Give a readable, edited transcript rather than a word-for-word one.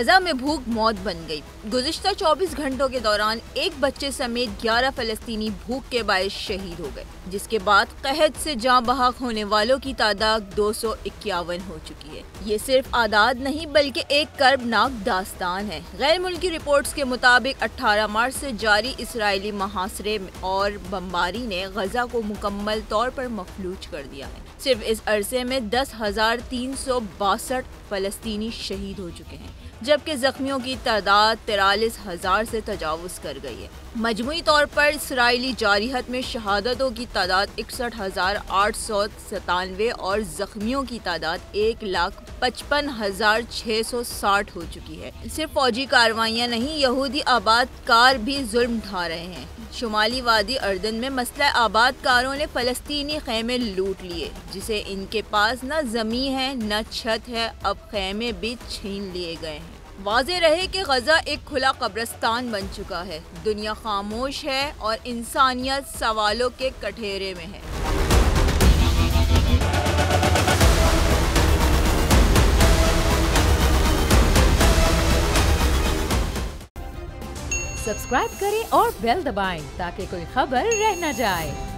गजा में भूख मौत बन गई। गुज़िश्ता 24 घंटों के दौरान एक बच्चे समेत 11 फलस्तीनी भूख के बायस शहीद हो गए, जिसके बाद कहत से जाँ बहक होने वालों की तादाद 251 हो चुकी है। ये सिर्फ आदाद नहीं बल्कि एक कर्बनाक दास्तान है। गैर मुल्की रिपोर्ट्स के मुताबिक 18 मार्च से जारी इसराइली मुहासरे और बमबारी ने गजा को मुकम्मल तौर पर मफलूज कर दिया है। सिर्फ इस अरसे में 10,362 फलस्तीनी शहीद हो चुके हैं, जबकि जख्मियों की तादाद 43,000 से तजावुज कर गई है। मजमुई तौर पर इसराइली जारिहत में शहादतों की तादाद 61,897 और जख्मियों की तादाद 1,55,660 हो चुकी है। सिर्फ फौजी कार्रवाइयाँ नहीं, यहूदी आबादकार भी जुल्म ढा रहे हैं। शुमाली वादी अर्दन में मसला आबादकारों ने फलस्तीनी खैमे लूट लिए, जिसे इनके पास न जमीन है न छत है। अब खैमे भी छीन लिए गए हैं। वाज़े रहे कि गजा एक खुला कब्रिस्तान बन चुका है। दुनिया खामोश है और इंसानियत सवालों के कठेरे में है। सब्सक्राइब करें और बेल दबाएं ताकि कोई खबर रह न जाए।